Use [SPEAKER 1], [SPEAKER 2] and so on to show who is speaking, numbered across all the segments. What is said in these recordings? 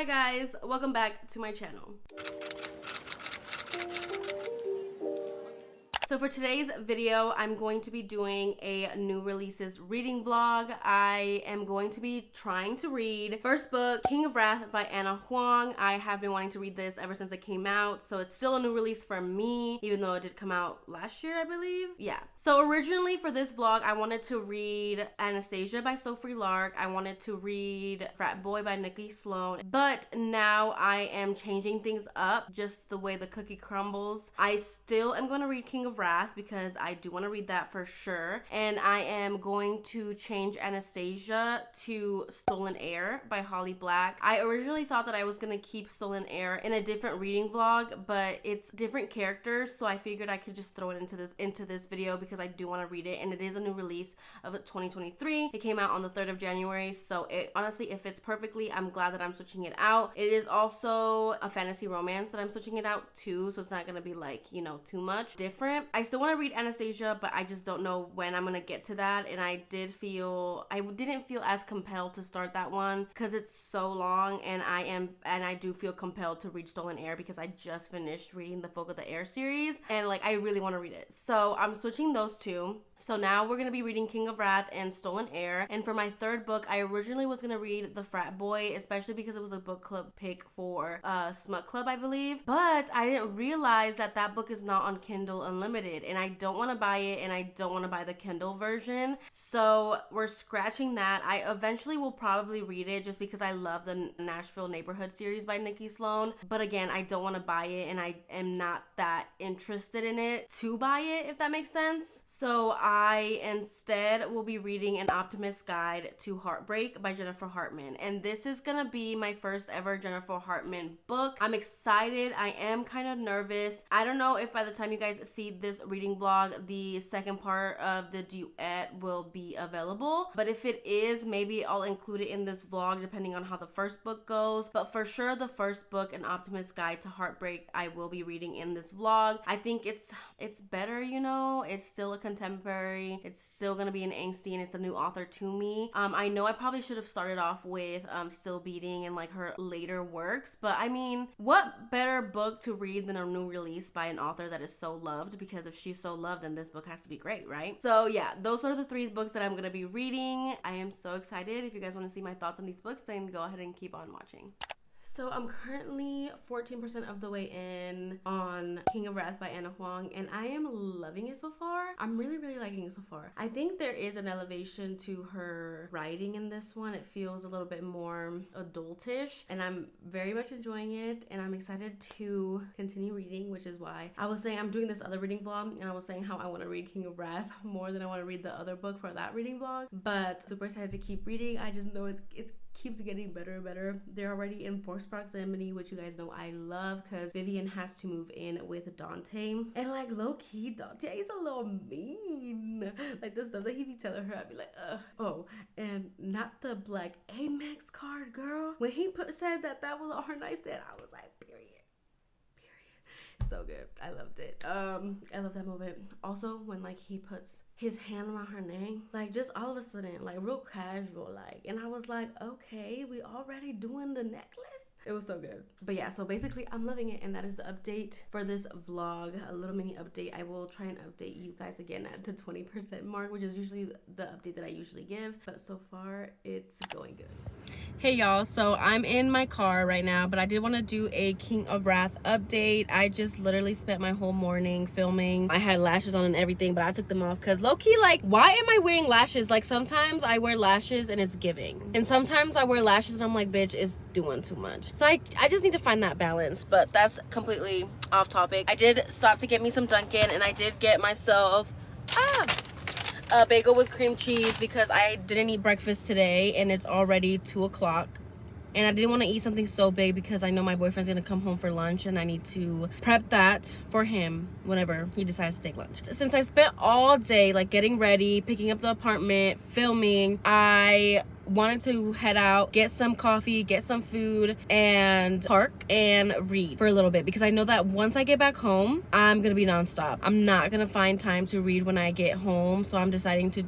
[SPEAKER 1] Hi guys, welcome back to my channel. So for today's video, I'm going to be doing a new releases reading vlog. I am going to be trying to read first book, King of Wrath by Huang. I have been wanting to read this ever since it came out, so it's still a new release for me, even though it did come out last year, I believe. Yeah. So originally for this vlog, I wanted to read Anastasia by Sophie Lark. I wanted to read Frat Boy by Nikki Sloan, but now I am changing things up just the way the cookie crumbles. I still am going to read King of Wrath because I do want to read that for sure, and I am going to change Anastasia to Stolen Air by Holly Black. I originally thought that I was going to keep Stolen Air in a different reading vlog, but it's different characters, so I figured I could just throw it into this video because I do want to read it, and it is a new release of 2023. It came out on the 3rd of January, so it honestly, it fits perfectly. I'm glad that I'm switching it out. It is also a fantasy romance that I'm switching it out to, so it's not going to be like, you know, too much different. I still want to read Anastasia, but I just don't know when I'm going to get to that, and I didn't feel as compelled to start that one because it's so long, and I do feel compelled to read Stolen Air because I just finished reading the Folk of the Air series, and like I really want to read it. So I'm switching those two. So now we're going to be reading King of Wrath and Stolen Air. And for my third book, I originally was going to read The Frat Boy, especially because it was a book club pick for Smut Club, I believe. But I didn't realize that that book is not on Kindle Unlimited, and I don't want to buy it, and I don't want to buy the Kindle version. So we're scratching that. I eventually will probably read it just because I love the Nashville Neighborhood series by Nikki Sloan. But again, I don't want to buy it, and I am not that interested in it to buy it, if that makes sense. So I instead will be reading An Optimist Guide to Heartbreak by Jennifer Hartmann. And this is gonna be my first ever Jennifer Hartmann book. I'm excited. I am kind of nervous. I don't know if by the time you guys see this reading vlog, the second part of the duet will be available. But if it is, maybe I'll include it in this vlog depending on how the first book goes. But for sure, the first book, An Optimist Guide to Heartbreak, I will be reading in this vlog. I think it's better, you know. It's still a contemporary. It's still gonna be an angsty, and it's a new author to me. I know I probably should have started off with Still Beating and like her later works, but I mean, what better book to read than a new release by an author that is so loved? Because if she's so loved, then this book has to be great, right? So yeah, those are the three books that I'm gonna be reading. I am so excited. If you guys want to see my thoughts on these books, then go ahead and keep on watching. So I'm currently 14% of the way in on King of Wrath by Huang, and I am loving it so far. I'm really liking it so far. I think there is an elevation to her writing in this one. It feels a little bit more adultish, and I'm very much enjoying it, and I'm excited to continue reading, which is why I was saying I'm doing this other reading vlog, and I was saying how I want to read King of Wrath more than I want to read the other book for that reading vlog. But super excited to keep reading. I just know it's keeps getting better and better. They're already in forced proximity, which you guys know I love, because Vivian has to move in with Dante, and like low-key Dante is a little mean. Like the stuff that he be telling her, I'd be like, oh, and not the black Amex card, girl. When he said that was on her nightstand, I was like, period. So good. I loved it. I love that moment. Also when like he puts his hand around her neck, like just all of a sudden, like real casual, like, and I was like, okay, we already doing the necklace? It was so good. But yeah, so basically I'm loving it, and that is the update for this vlog, a little mini update. I will try and update you guys again at the 20% mark, which is usually the update that I usually give, but so far it's going good. Hey y'all, so I'm in my car right now, but I did want to do a King of Wrath update. I just literally spent my whole morning filming. I had lashes on and everything, but I took them off because low-key, like, why am I wearing lashes? Like, sometimes I wear lashes and it's giving, and sometimes I wear lashes and I'm like, bitch, it's doing too much. So I just need to find that balance, but that's completely off topic. I did stop to get me some Dunkin', and I did get myself a bagel with cream cheese because I didn't eat breakfast today, and it's already 2 o'clock. And I didn't want to eat something so big because I know my boyfriend's gonna come home for lunch, and I need to prep that for him whenever he decides to take lunch. Since I spent all day like getting ready, picking up the apartment, filming, I wanted to head out, get some coffee, get some food, and park and read for a little bit, because I know that once I get back home, I'm gonna be nonstop. I'm not gonna find time to read when I get home, so I'm deciding to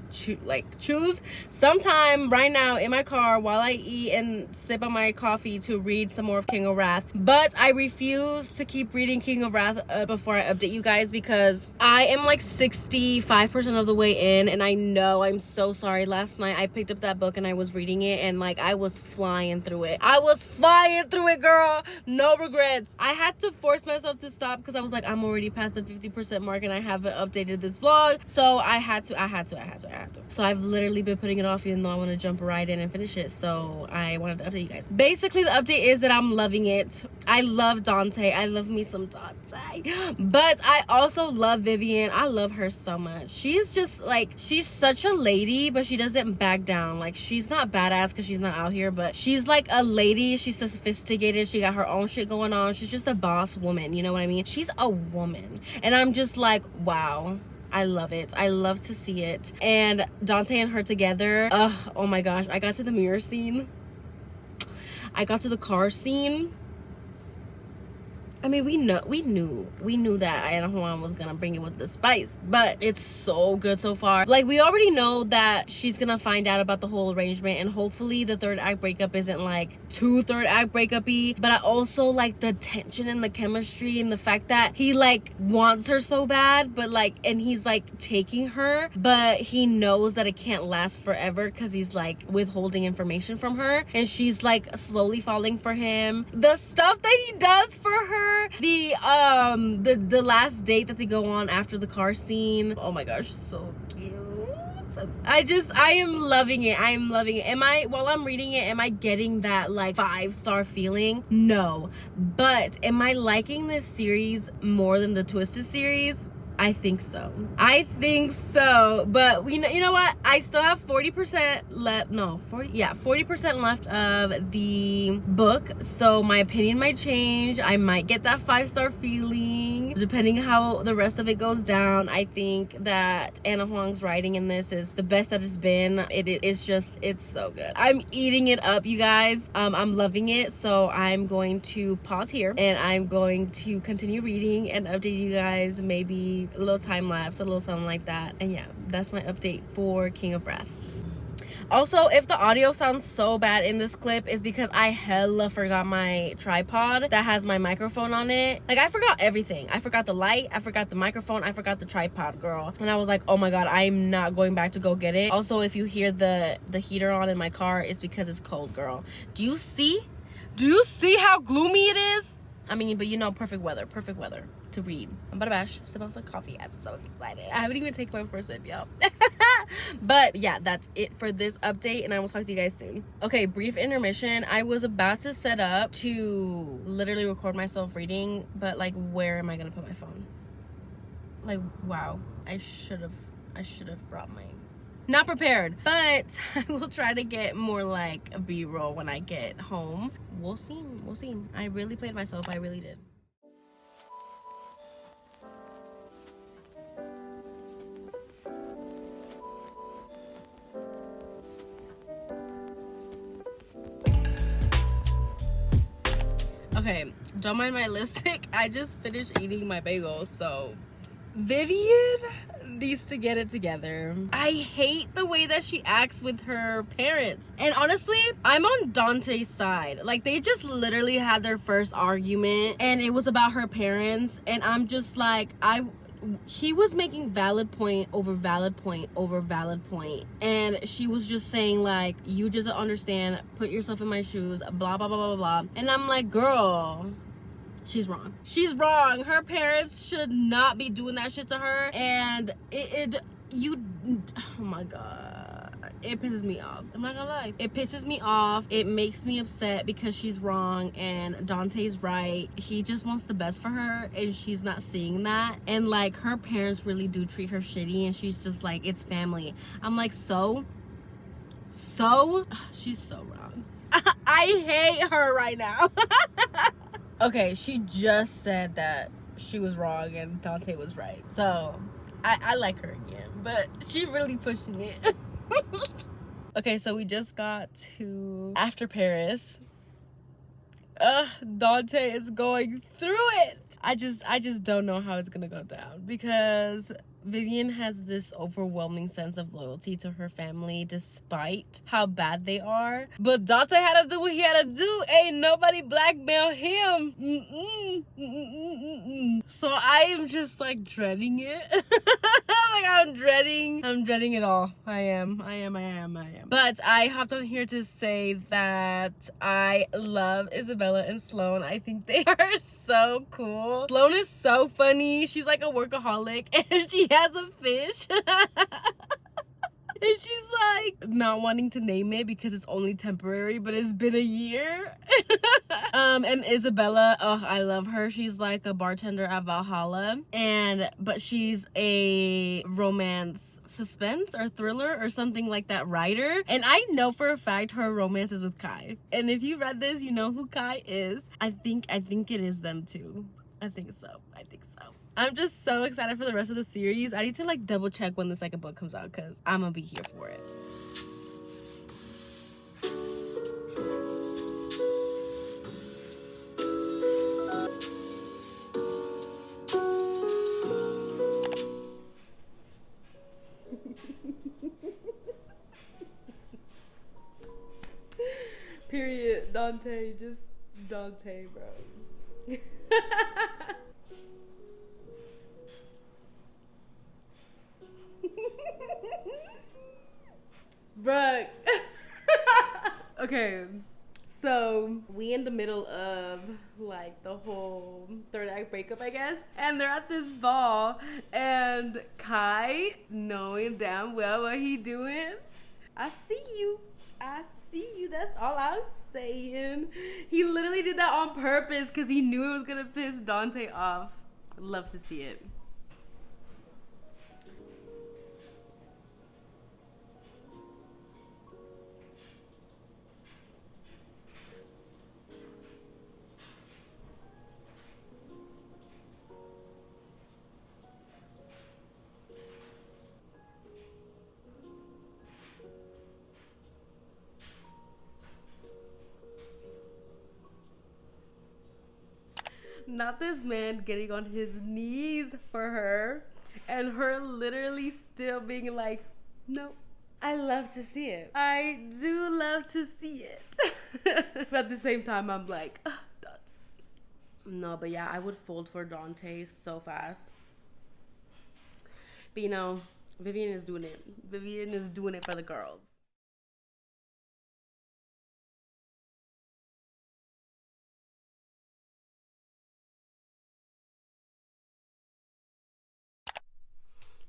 [SPEAKER 1] choose sometime right now in my car while I eat and sip on my coffee to read some more of King of Wrath. But I refuse to keep reading King of Wrath before I update you guys, because I am like 65% of the way in, and I know, I'm so sorry. Last night I picked up that book and I was reading it, and like I was flying through it. I was flying through it, girl. No regrets. I had to force myself to stop because I was like, I'm already past the 50% mark and I haven't updated this vlog, so I had to. So I've literally been putting it off, even though I want to jump right in and finish it. So I wanted to update you guys. Basically, the update is that I'm loving it. I love Dante. I love me some Dante. But I also love Vivian. I love her so much. She's just like, she's such a lady, but she doesn't back down. Like, she's not badass because she's not out here, but she's like a lady. She's sophisticated. She got her own shit going on. She's just a boss woman. You know what I mean? She's a woman. And I'm just like, wow. I love it. I love to see it. And Dante and her together. Oh my gosh. I got to the mirror scene. I got to the car scene. I mean, we knew that Anna Huang was gonna bring it with the spice, but it's so good so far. Like, we already know that she's gonna find out about the whole arrangement, and hopefully the third act breakup isn't like too third act breakup-y. But I also like the tension and the chemistry and the fact that he like wants her so bad, but like, and he's like taking her, but he knows that it can't last forever because he's like withholding information from her, and she's like slowly falling for him. The stuff that he does for her, the last date that they go on after the car scene, oh my gosh, so cute. I am loving it. I am loving it. While I'm reading it, am I getting that like 5-star feeling? No. But am I liking this series more than the Twisted series? I think so. But you know what? I still have 40% left. No, 40% left of the book. So my opinion might change. I might get that 5-star feeling depending how the rest of it goes down. I think that Anna Huang's writing in this is the best that it's been. It's so good. I'm eating it up, you guys. I'm loving it. So I'm going to pause here and I'm going to continue reading and update you guys, maybe a little time lapse, a little something like that. And yeah, that's my update for King of Wrath. Also, if the audio sounds so bad in this clip, is because I hella forgot my tripod that has my microphone on it. Like, I forgot everything. I forgot the light, I forgot the microphone, I forgot the tripod, girl. And I was like, oh my god, I'm not going back to go get it. Also, if you hear the heater on in my car, it's because it's cold, girl. Do you see how gloomy it is? I mean, but you know, perfect weather to read. I'm about to bash, sip on some coffee. I'm so excited. I haven't even taken my first sip, y'all. But yeah, that's it for this update, and I will talk to you guys soon. Okay, brief intermission. I was about to set up to literally record myself reading, but like, where am I gonna put my phone? Like, wow, I should have brought my... Not prepared, but I will try to get more like a B-roll when I get home. We'll see. I really played myself. I really did. Okay, don't mind my lipstick. I just finished eating my bagel, so Vivian needs to get it together. I hate the way that she acts with her parents. And honestly, I'm on Dante's side. Like, they just literally had their first argument and it was about her parents, and I'm just like, he was making valid point over valid point over valid point, and she was just saying like, you just don't understand, put yourself in my shoes, blah blah blah blah blah. And I'm like, girl, she's wrong. She's wrong. Her parents should not be doing that shit to her. And oh my god, it pisses me off. I'm not gonna lie, it pisses me off. It makes me upset because she's wrong and Dante's right. He just wants the best for her and she's not seeing that. And like, her parents really do treat her shitty, and she's just like, it's family. I'm like, so she's so wrong. I hate her right now. Okay, she just said that she was wrong and Dante was right. So I like her again, but she really pushing it. Okay, so we just got to After Paris. Dante is going through it. I just don't know how it's gonna go down, because Vivian has this overwhelming sense of loyalty to her family despite how bad they are. But Dante had to do what he had to do. Ain't nobody blackmail him. So I am just like dreading it. Like I'm dreading it all. I am. But I hopped on here to say that I love Isabella and Sloane. I think they are so cool. Sloane is so funny. She's like a workaholic and she has a fish. And she's like not wanting to name it because it's only temporary, but it's been a year. And Isabella, oh, I love her. She's like a bartender at Valhalla, but she's a romance suspense or thriller or something like that writer. And I know for a fact her romance is with Kai. And if you read this, you know who Kai is. I think it is them too. I think so. I'm just so excited for the rest of the series. I need to like double check when the second book comes out because I'm gonna be here for it. Period. Dante, just Dante, bro. Bruh. Okay, so we in the middle of like the whole third act breakup, I guess, and they're at this ball, and Kai, knowing damn well what he doing, I see you, that's all I'm saying. He literally did that on purpose because he knew it was gonna piss Dante off. Love to see it. Not this man getting on his knees for her and her literally still being like, no. I love to see it. I do love to see it. But at the same time, I'm like, oh, Dante. No, but yeah, I would fold for Dante so fast. But you know, Vivian is doing it. Vivian is doing it for the girls.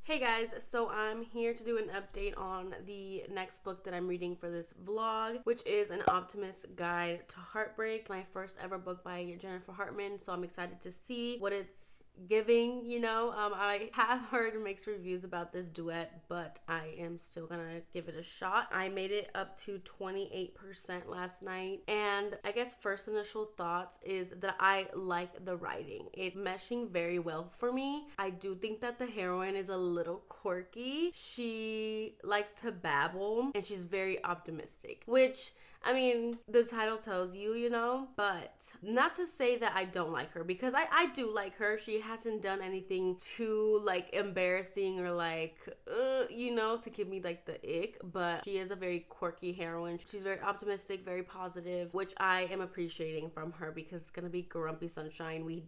[SPEAKER 1] Hey guys, so I'm here to do an update on the next book that I'm reading for this vlog, which is An Optimist Guide to Heartbreak, my first ever book by Jennifer Hartmann. So I'm excited to see what it's giving, you know. I have heard mixed reviews about this duet, but I am still gonna give it a shot. I made it up to 28% last night, and I guess first initial thoughts is that I like the writing. It's meshing very well for me. I do think that the heroine is a little quirky. She likes to babble and she's very optimistic, which, I mean, the title tells you, you know, but not to say that I don't like her, because I do like her. She hasn't done anything too like embarrassing or like, you know, to give me like the ick, but she is a very quirky heroine. She's very optimistic, very positive, which I am appreciating from her, because it's gonna be grumpy sunshine. We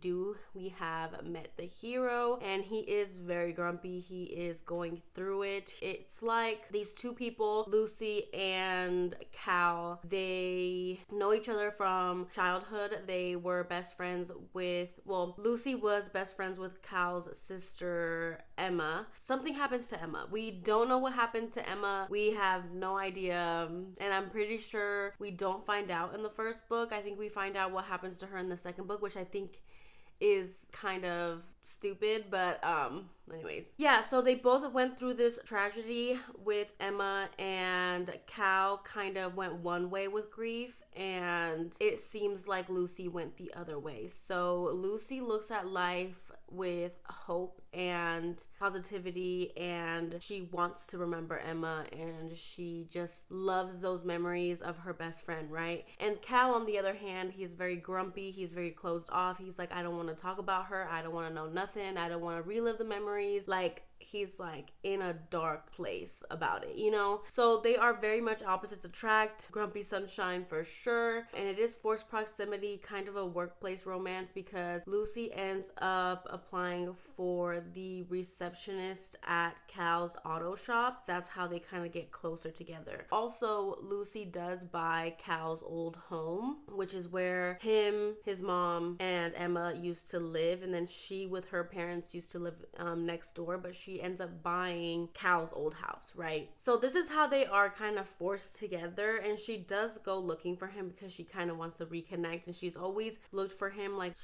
[SPEAKER 1] have met the hero and he is very grumpy. He is going through it. It's like these two people, Lucy and Cal, they know each other from childhood. They were best friends with, well, Lucy was best friends with Cal's sister, Emma. Something happens to Emma. We don't know what happened to Emma. We have no idea. And I'm pretty sure we don't find out in the first book. I think we find out what happens to her in the second book, which I think is kind of stupid, but anyways, yeah, so they both went through this tragedy with Emma, and Cal kind of went one way with grief, and it seems like Lucy went the other way. So Lucy looks at life with hope and positivity, and she wants to remember Emma, and she just loves those memories of her best friend, right? And Cal, on the other hand, he's very grumpy, he's very closed off. He's like, I don't want to talk about her, I don't want to know nothing, I don't want to relive the memories. Like, he's like in a dark place about it, you know? So they are very much opposites attract. Grumpy Sunshine for sure. And it is forced proximity, kind of a workplace romance, because Lucy ends up applying for the receptionist at Cal's auto shop. That's how they kind of get closer together. Also, Lucy does buy Cal's old home, which is where him, his mom, and Emma used to live. And then she, with her parents, used to live next door, but she ends up buying Cal's old house, right? So this is how they are kind of forced together, and she does go looking for him because she kind of wants to reconnect, and she's always looked for him. Like,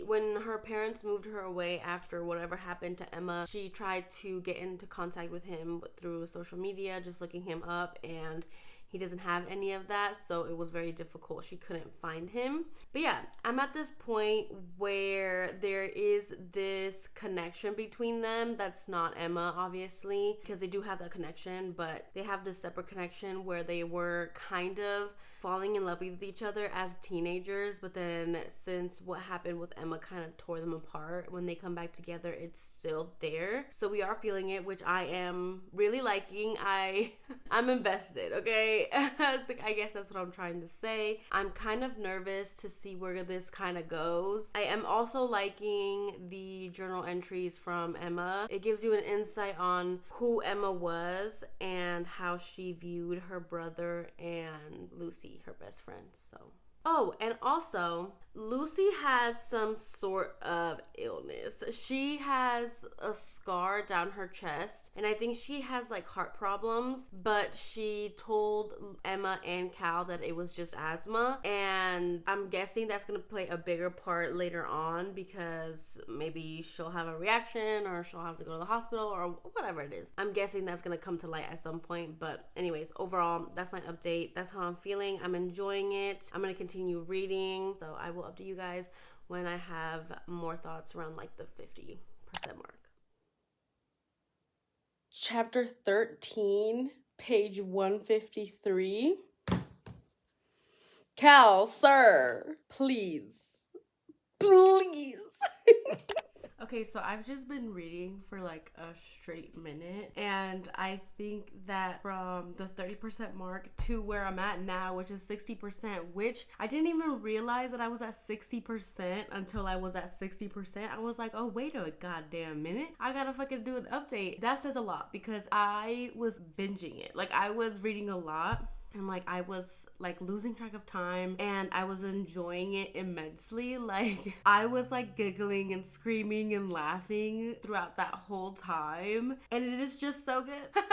[SPEAKER 1] when her parents moved her away after whatever happened to Emma, she tried to get into contact with him through social media, just looking him up, and he doesn't have any of that, so it was very difficult. She couldn't find him. But yeah, I'm at this point where there is this connection between them that's not Emma, obviously, because they do have that connection, but they have this separate connection where they were kind of falling in love with each other as teenagers, but then since what happened with Emma kind of tore them apart, when they come back together, it's still there. So we are feeling it, which I am really liking. I'm invested, okay? I guess that's what I'm trying to say. I'm kind of nervous to see where this kind of goes. I am also liking the journal entries from Emma. It gives you an insight on who Emma was and how she viewed her brother and Lucy, her best friend. So, oh, and also Lucy has some sort of illness. She has a scar down her chest, and I think she has like heart problems, but she told Emma and Cal that it was just asthma, and I'm guessing that's gonna play a bigger part later on, because maybe she'll have a reaction or she'll have to go to the hospital or whatever it is. I'm guessing that's gonna come to light at some point. But anyways, overall, that's my update. That's how I'm feeling. I'm enjoying it. I'm gonna continue reading, so I will update you guys when I have more thoughts around like the 50% mark. Chapter 13, page 153. Cal, sir, please. Okay, so I've just been reading for like a straight minute, and I think that from the 30% mark to where I'm at now, which is 60%, which I didn't even realize that I was at 60% until I was at 60%. I was like, oh, wait a goddamn minute, I gotta fucking do an update. That says a lot, because I was binging it. Like, I was reading a lot, and like I was like losing track of time, and I was enjoying it immensely. Like, I was like giggling and screaming and laughing throughout that whole time, and it is just so good.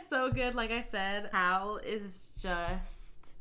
[SPEAKER 1] So good. Like I said, Hal is just,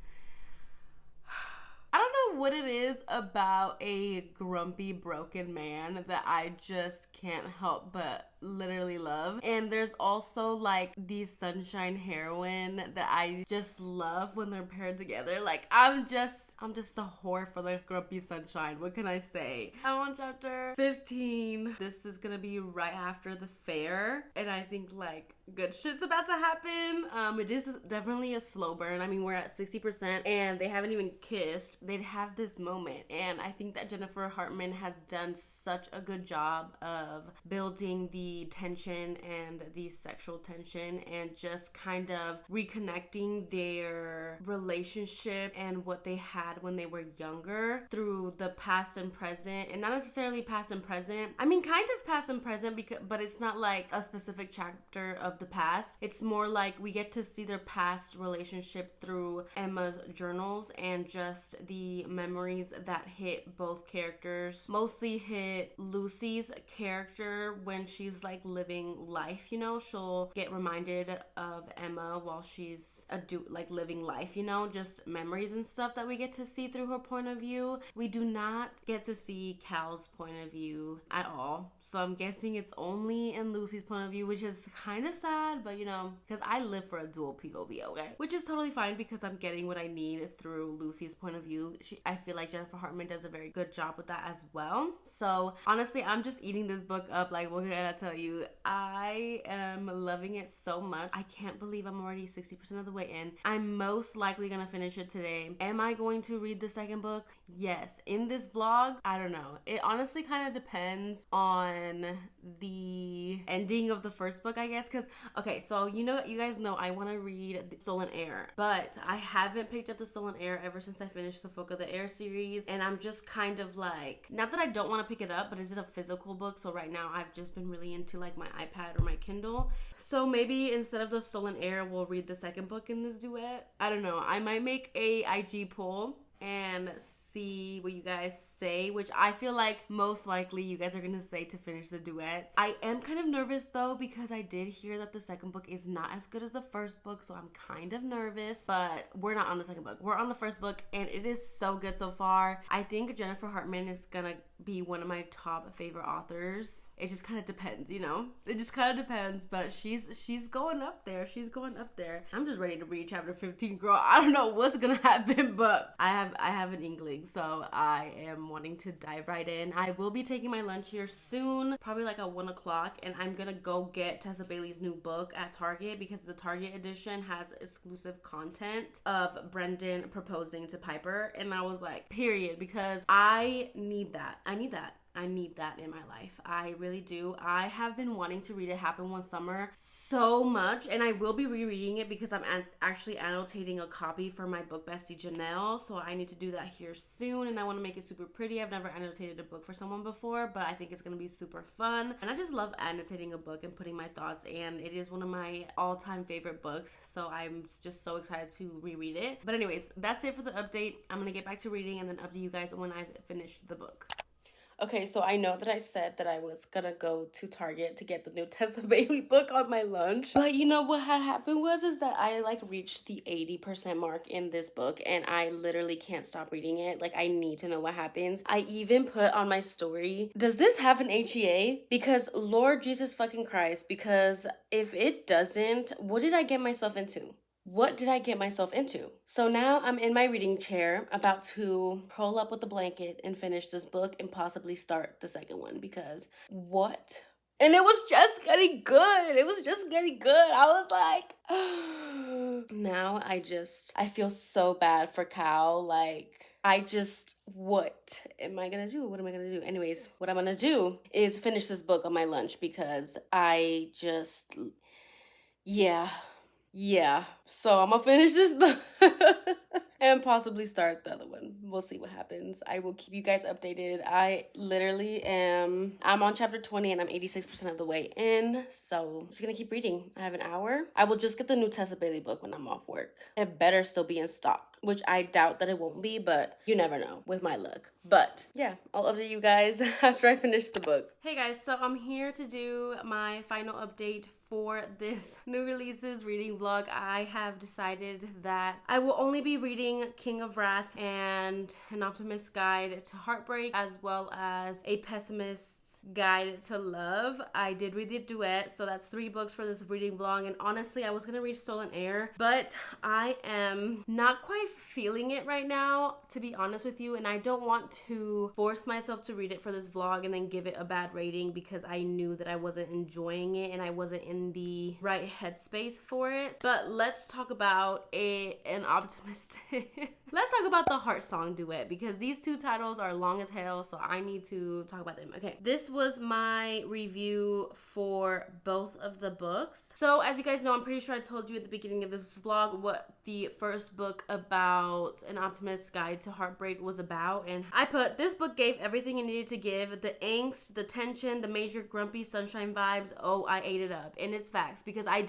[SPEAKER 1] I don't know what it is about a grumpy, broken man that I just can't help but literally love. And there's also like the sunshine heroine that I just love when they're paired together. Like, I'm just a whore for the grumpy sunshine. What can I say? I'm on chapter 15. This is gonna be right after the fair, and I think like good shit's about to happen. It is definitely a slow burn. I mean, we're at 60% and they haven't even kissed. They'd have this moment, and I think that Jennifer Hartmann has done such a good job of building the tension and the sexual tension, and just kind of reconnecting their relationship and what they had when they were younger through the past and present. And not necessarily past and present, I mean kind of past and present, but it's not like a specific chapter of the past. It's more like we get to see their past relationship through Emma's journals, and just the memories that hit both characters. Mostly hit Lucy's character when she's she's like living life, you know, she'll get reminded of Emma while she's like living life, you know, just memories and stuff that we get to see through her point of view. We do not get to see Cal's point of view at all. So I'm guessing it's only in Lucy's point of view, which is kind of sad, but you know, because I live for a dual POV, okay? Which is totally fine because I'm getting what I need through Lucy's point of view. I feel like Jennifer Hartmann does a very good job with that as well. So honestly, I'm just eating this book up. Like, what can I tell you? I am loving it so much. I can't believe I'm already 60% of the way in. I'm most likely gonna finish it today. Am I going to read the second book? Yes. In this vlog, I don't know. It honestly kind of depends on the ending of the first book, I guess. Because, okay, so you guys know I want to read The Stolen Heir, but I haven't picked up The Stolen Heir ever since I finished the Folk of the Air series, and I'm just kind of like, not that I don't want to pick it up, but is it a physical book? So right now I've just been really into like my iPad or my Kindle. So maybe instead of The Stolen Heir, we'll read the second book in this duet. I don't know. I might make a IG poll and see what you guys say, which I feel like most likely you guys are gonna say to finish the duet. I am kind of nervous though, because I did hear that the second book is not as good as the first book, so I'm kind of nervous, but we're not on the second book. We're on the first book, and it is so good so far. I think Jennifer Hartmann is gonna be one of my top favorite authors. It just kind of depends, you know? It just kind of depends, but she's going up there. She's going up there. I'm just ready to read chapter 15, girl. I don't know what's gonna happen, but I have an inkling, so I am wanting to dive right in. I will be taking my lunch here soon, probably like at 1 o'clock, and I'm gonna go get Tessa Bailey's new book at Target because the Target edition has exclusive content of Brendan proposing to Piper, and I was like, period, because I need that. I need that in my life. I really do. I have been wanting to read It Happened One Summer so much, and I will be rereading it because I'm actually annotating a copy for my book bestie Janelle, so I need to do that here soon, and I want to make it super pretty. I've never annotated a book for someone before, but I think it's going to be super fun, and I just love annotating a book and putting my thoughts, and it is one of my all-time favorite books, so I'm just so excited to reread it. But anyways, that's it for the update. I'm going to get back to reading and then update you guys when I've finished the book. Okay, so I know that I said that I was gonna go to Target to get the new Tessa Bailey book on my lunch. But you know what had happened is that I like reached the 80% mark in this book, and I literally can't stop reading it. Like, I need to know what happens. I even put on my story, does this have an HEA? Because Lord Jesus fucking Christ, because if it doesn't, what did I get myself into? What did I get myself into? So now I'm in my reading chair, about to curl up with the blanket and finish this book and possibly start the second one, because what? And it was just getting good. It was just getting good. I was like, now I feel so bad for Cal. Like, what am I gonna do? What am I gonna do? Anyways, what I'm gonna do is finish this book on my lunch because yeah, so I'm gonna finish this book and possibly start the other one. We'll see what happens. I will keep you guys updated. I'm on chapter 20 and I'm 86% of the way in, so I'm just gonna keep reading. I have an hour. I will just get the new Tessa Bailey book when I'm off work. It better still be in stock, which I doubt that it won't be, but you never know with my luck. But yeah, I'll update you guys after I finish the book. Hey guys, so I'm here to do my final update for this new releases reading vlog. I have decided that I will only be reading King of Wrath and An Optimist Guide to Heartbreak, as well as A Pessimist Guide to Love. I did read the duet, so that's 3 books for this reading vlog, and honestly I was gonna read Stolen Heir, but I am not quite feeling it right now, to be honest with you, and I don't want to force myself to read it for this vlog and then give it a bad rating because I knew that I wasn't enjoying it and I wasn't in the right headspace for it. But let's talk about An Optimist. Let's talk about the Heart Song duet, because these 2 titles are long as hell, so I need to talk about them. Okay, this was my review for both of the books. So as you guys know, I'm pretty sure I told you at the beginning of this vlog what the first book about An Optimist's Guide to Heartbreak was about, and I put, this book gave everything it needed to give: the angst, the tension, the major grumpy sunshine vibes. Oh, I ate it up. And it's facts, because I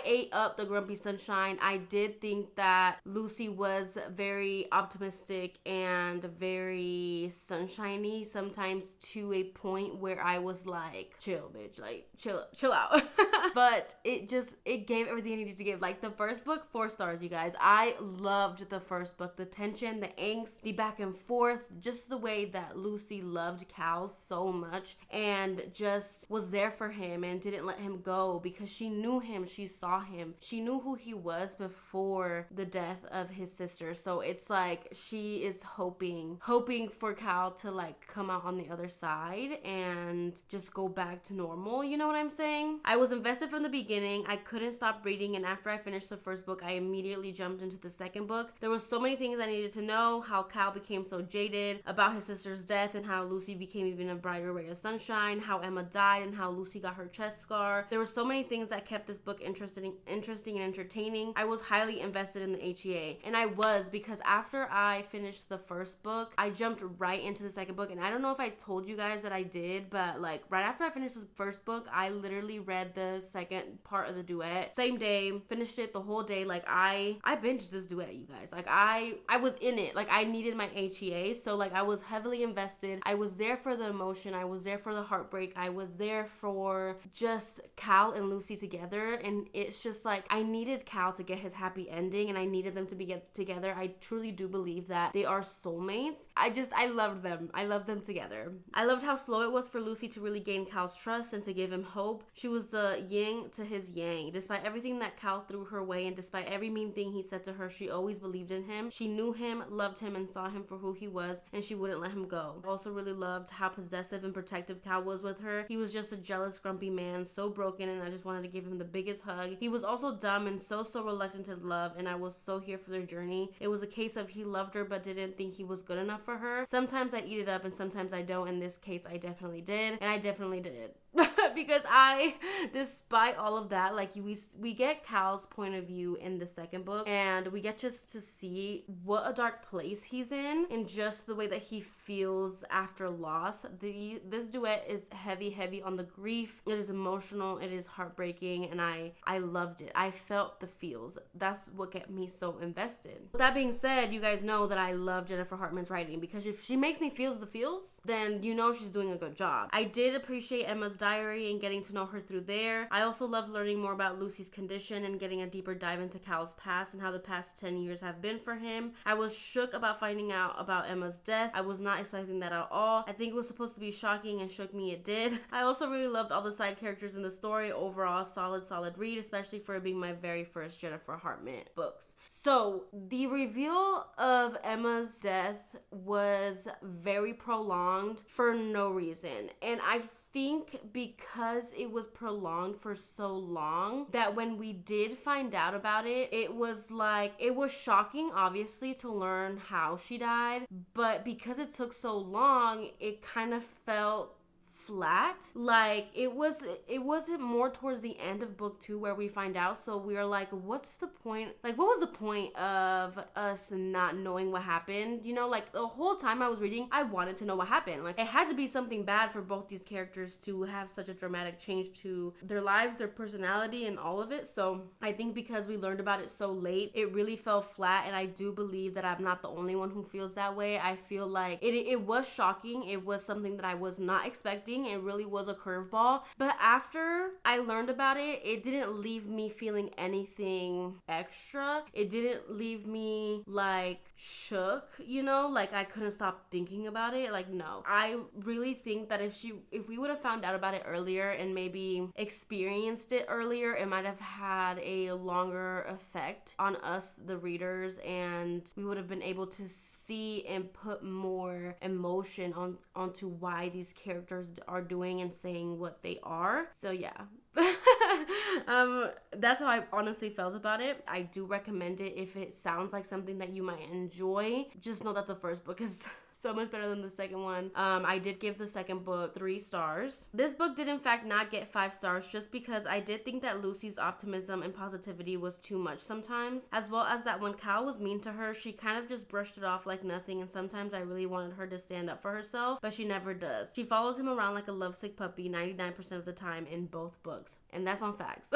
[SPEAKER 1] ate up the grumpy sunshine. I did think that Lucy was was very optimistic and very sunshiny, sometimes to a point where I was like, chill, bitch, like chill out. But it gave everything I needed to give. Like the first book, 4 stars, you guys. I loved the first book. The tension, the angst, the back and forth, just the way that Lucy loved Cal so much and just was there for him and didn't let him go because she knew him, she saw him, she knew who he was before the death of his sister. So it's like she is hoping for Cal to like come out on the other side and just go back to normal. You know what I'm saying? I was invested from the beginning. I couldn't stop reading, and after I finished the first book, I immediately jumped into the second book. There was so many things I needed to know: how Cal became so jaded about his sister's death, and how Lucy became even a brighter ray of sunshine, how Emma died, and how Lucy got her chest scar. There were so many things that kept this book interesting and entertaining. I was highly invested in the HEA, and I was, because after I finished the first book, I jumped right into the second book. And I don't know if I told you guys that I did, but like right after I finished the first book, I literally read the second part of the duet same day, finished it the whole day. Like I binged this duet, you guys. Like I was in it. Like I needed my HEA, so like I was heavily invested. I was there for the emotion, I was there for the heartbreak, I was there for just Cal and Lucy together. And it's just like I needed Cal to get his happy ending, and I needed them to be together. I truly do believe that they are soulmates. I loved them. I loved them together. I loved how slow it was for Lucy to really gain Cal's trust and to give him hope. She was the yin to his yang. Despite everything that Cal threw her way, and despite every mean thing he said to her, she always believed in him. She knew him, loved him, and saw him for who he was, and she wouldn't let him go. I also really loved how possessive and protective Cal was with her. He was just a jealous, grumpy man, so broken, and I just wanted to give him the biggest hug. He was also dumb and so reluctant to love, and I was so here for their journey. It was a case of he loved her but didn't think he was good enough for her. Sometimes I eat it up and sometimes I don't. In this case, I definitely did, and I definitely did. Because despite all of that, like we get Cal's point of view in the second book, and we get just to see what a dark place he's in, and just the way that he feels after loss. This duet is heavy on the grief. It is emotional, it is heartbreaking, and I loved it. I felt the feels. That's what kept me so invested. With that being said, you guys know that I love Jennifer Hartmann's writing, because if she makes me feel the feels, then you know she's doing a good job. I did appreciate Emma's diary and getting to know her through there. I also loved learning more about Lucy's condition and getting a deeper dive into Cal's past and how the past 10 years have been for him. I was shook about finding out about Emma's death. I was not expecting that at all. I think it was supposed to be shocking, and shook me, it did. I also really loved all the side characters in the story. Overall, solid read, especially for it being my very first Jennifer Hartmann books. So the reveal of Emma's death was very prolonged for no reason, and I think because it was prolonged for so long, that when we did find out about it, it was shocking, obviously, to learn how she died, but because it took so long, it kind of felt flat. Like it wasn't more towards the end of book 2 where we find out, so we were like, what's the point? Like, what was the point of us not knowing what happened? You know, like the whole time I was reading, I wanted to know what happened. Like it had to be something bad for both these characters to have such a dramatic change to their lives, their personality, and all of it. So I think because we learned about it so late, it really fell flat, and I do believe that I'm not the only one who feels that way. I feel like it was shocking. It was something that I was not expecting. It really was a curveball. But after I learned about it, it didn't leave me feeling anything extra. It didn't leave me like shook, you know, like I couldn't stop thinking about it. Like, no. I really think that if we would have found out about it earlier and maybe experienced it earlier, it might have had a longer effect on us, the readers, and we would have been able to see and put more emotion onto why these characters are doing and saying what they are. So yeah. That's how I honestly felt about it. I do recommend it if it sounds like something that you might enjoy. Just know that the first book is so much better than the second one. I did give the second book 3 stars. This book did in fact not get 5 stars, just because I did think that Lucy's optimism and positivity was too much sometimes, as well as that when Cal was mean to her, she kind of just brushed it off like nothing, and sometimes I really wanted her to stand up for herself, but she never does. She follows him around like a lovesick puppy 99% of the time in both books, and that's on facts.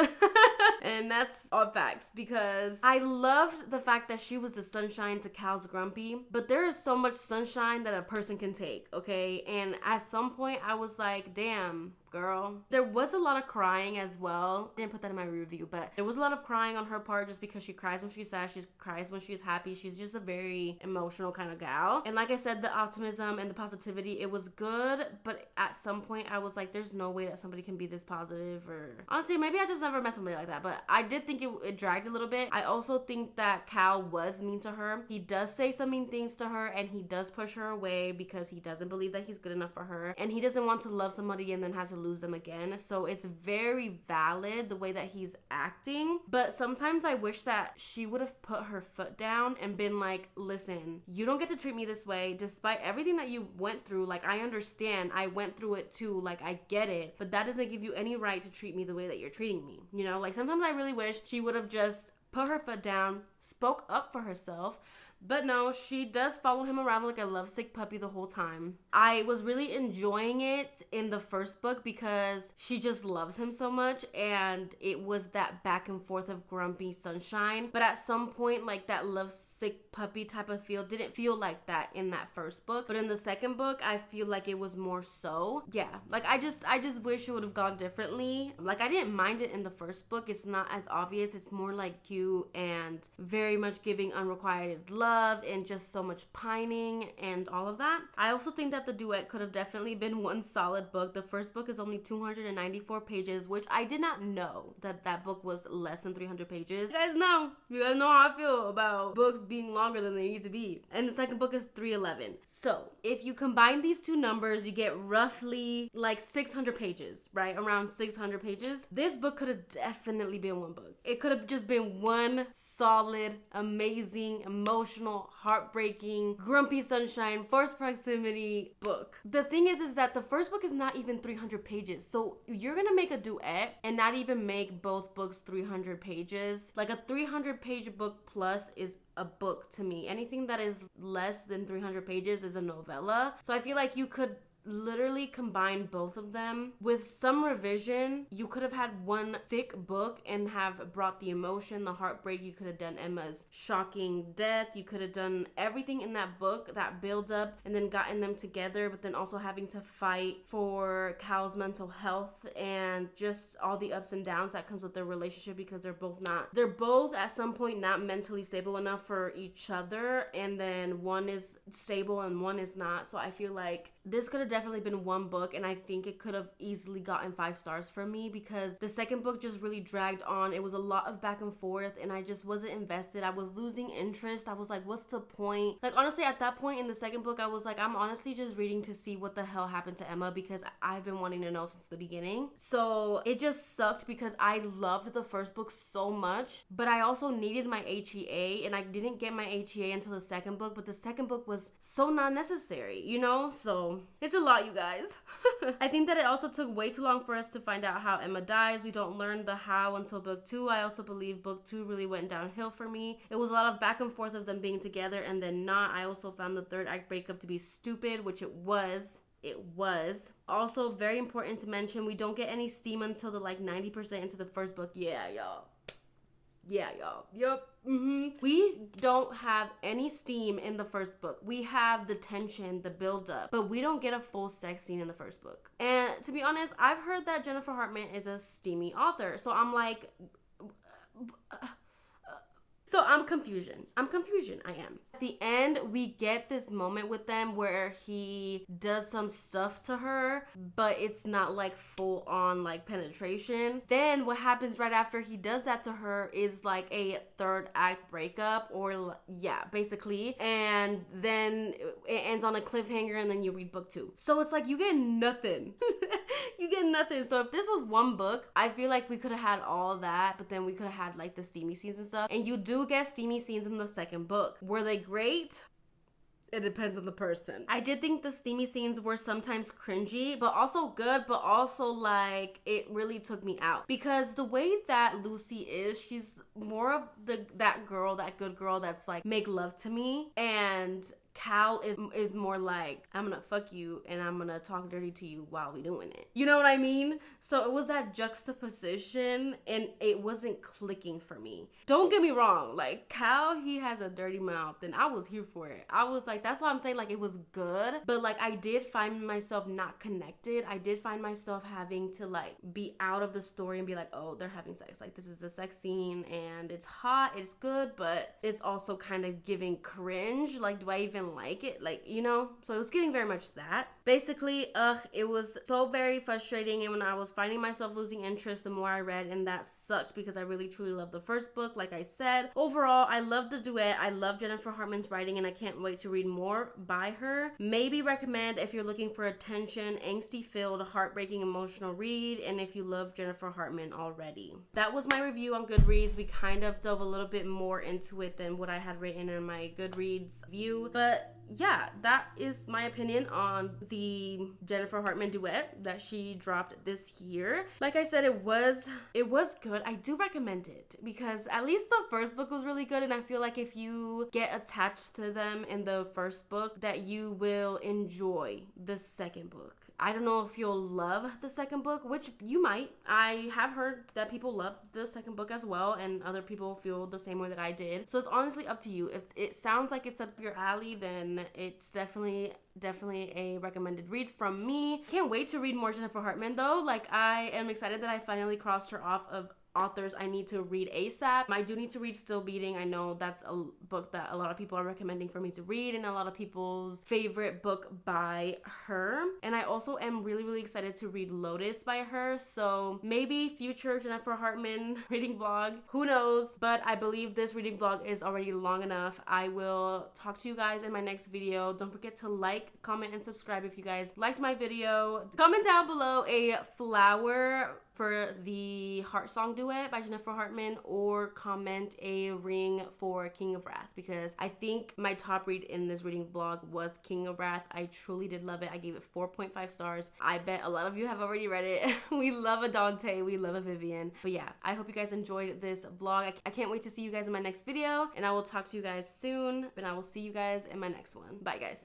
[SPEAKER 1] And that's all facts, because I loved the fact that she was the sunshine to Cal's grumpy, but there is so much sunshine that a person can take, okay? And at some point I was like, damn, girl. There was a lot of crying as well. I didn't put that in my review, but there was a lot of crying on her part, just because she cries when she's sad, she cries when she's happy. She's just a very emotional kind of gal. And like I said, the optimism and the positivity, it was good, but at some point I was like, there's no way that somebody can be this positive. Or honestly, maybe I just never met somebody like that, but I did think it dragged a little bit. I also think that Cal was mean to her. He does say some mean things to her, and he does push her away because he doesn't believe that he's good enough for her, and he doesn't want to love somebody and then have to lose them again. So it's very valid the way that he's acting, but sometimes I wish that she would have put her foot down and been like, listen, you don't get to treat me this way despite everything that you went through. Like, I understand, I went through it too, like, I get it, but that doesn't give you any right to treat me the way that you're treating me, you know? Like, sometimes I really wish she would have just put her foot down, spoke up for herself. But no, she does follow him around like a lovesick puppy the whole time. I was really enjoying it in the first book because she just loves him so much, and it was that back and forth of grumpy sunshine. But at some point, like, that lovesick puppy type of feel didn't feel like that in that first book. But in the second book, I feel like it was more so. Yeah, like, I just wish it would have gone differently. Like, I didn't mind it in the first book. It's not as obvious. It's more like cute and very much giving unrequited love and just so much pining and all of that. I also think that the duet could have definitely been one solid book. The first book is only 294 pages, which I did not know that book was less than 300 pages. You guys know how I feel about books being longer than they need to be. And the second book is 311. So if you combine these two numbers, you get roughly like 600 pages, right? Around 600 pages. This book could have definitely been one book. It could have just been one solid, amazing, emotional, heartbreaking, grumpy sunshine, forced proximity book. The thing is that the first book is not even 300 pages. So you're gonna make a duet and not even make both books 300 pages. Like, a 300 page book plus is a book to me. Anything that is less than 300 pages is a novella. So I feel like you could literally combine both of them with some revision. You could have had one thick book and have brought the emotion, the heartbreak. You could have done Emma's shocking death. You could have done everything in that book, that build up, and then gotten them together, but then also having to fight for Cal's mental health and just all the ups and downs that comes with their relationship, because they're both at some point not mentally stable enough for each other, and then one is stable and one is not. So I feel like this could have definitely been one book, and I think it could have easily gotten 5 stars for me, because the second book just really dragged on. It was a lot of back and forth, and I just wasn't invested. I was losing interest. I was like, what's the point? Like, honestly, at that point in the second book, I was like, I'm honestly just reading to see what the hell happened to Emma, because I've been wanting to know since the beginning. So it just sucked because I loved the first book so much, but I also needed my HEA, and I didn't get my HEA until the second book, but the second book was so not necessary, you know? So it's a lot, you guys. I think that it also took way too long for us to find out how Emma dies. We don't learn the how until book 2. I also believe book 2 really went downhill for me. It was a lot of back and forth of them being together and then not. I also found the third act breakup to be stupid, which it was. Also, very important to mention, we don't get any steam until the 90% into the first book. Yeah, y'all. Yep. We don't have any steam in the first book. We have the tension, the build-up, but we don't get a full sex scene in the first book. And to be honest, I've heard that Jennifer Hartmann is a steamy author. So I'm like... I'm confusion. I am. At the end, we get this moment with them where he does some stuff to her, but it's not like full on penetration. Then what happens right after he does that to her is like a third act breakup, or yeah, basically. And then it ends on a cliffhanger, and then you read book 2. So it's like you get nothing. You get nothing. So if this was one book, I feel like we could have had all that, but then we could have had the steamy scenes and stuff. And you do get steamy scenes in the second book. Were they great? It depends on the person. I did think the steamy scenes were sometimes cringy, but also good, but also it really took me out. Because the way that Lucy is, she's more of that good girl that's make love to me. And Cal is more like, I'm gonna fuck you and I'm gonna talk dirty to you while we doing it. You know what I mean? So it was that juxtaposition and it wasn't clicking for me. Don't get me wrong, like Cal, he has a dirty mouth and I was here for it. I was like, that's why I'm saying like it was good, but like I did find myself not connected. I did find myself having to like be out of the story and be like, oh, they're having sex. Like this is a sex scene and it's hot, it's good, but it's also kind of giving cringe. Like, do I even like it? Like, you know? So it was getting very much that. Basically, it was so very frustrating, and when I was finding myself losing interest the more I read, and that sucked because I really truly loved the first book. Like I said, overall, I love the duet. I love Jennifer Hartmann's writing, and I can't wait to read more by her. Maybe recommend if you're looking for a tension, angsty-filled, heartbreaking, emotional read, and if you love Jennifer Hartmann already. That was my review on Goodreads. We kind of dove a little bit more into it than what I had written in my Goodreads view, but yeah, that is my opinion on the Jennifer Hartmann duet that she dropped this year. Like I said, it was good. I do recommend it because at least the first book was really good, and I feel like if you get attached to them in the first book that you will enjoy the second book. I don't know if you'll love the second book, which you might. I have heard that people love the second book as well, and other people feel the same way that I did. So it's honestly up to you. If it sounds like it's up your alley, then it's definitely a recommended read from me. Can't wait to read more Jennifer Hartmann though. Like, I am excited that I finally crossed her off of authors I need to read ASAP. I do need to read Still Beating. I know that's a book that a lot of people are recommending for me to read and a lot of people's favorite book by her. And I also am really, really excited to read Lotus by her. So maybe future Jennifer Hartmann reading vlog. Who knows? But I believe this reading vlog is already long enough. I will talk to you guys in my next video. Don't forget to like, comment, and subscribe if you guys liked my video. Comment down below a flower for the Heart Song duet by Jennifer Hartmann, or comment a ring for King of Wrath, because I think my top read in this reading vlog was King of Wrath. I truly did love it. I gave it 4.5 stars. I bet a lot of you have already read it. We love a Dante, we love a Vivian. But yeah, I hope you guys enjoyed this vlog. I can't wait to see you guys in my next video, and I will talk to you guys soon, and I will see you guys in my next one. Bye guys.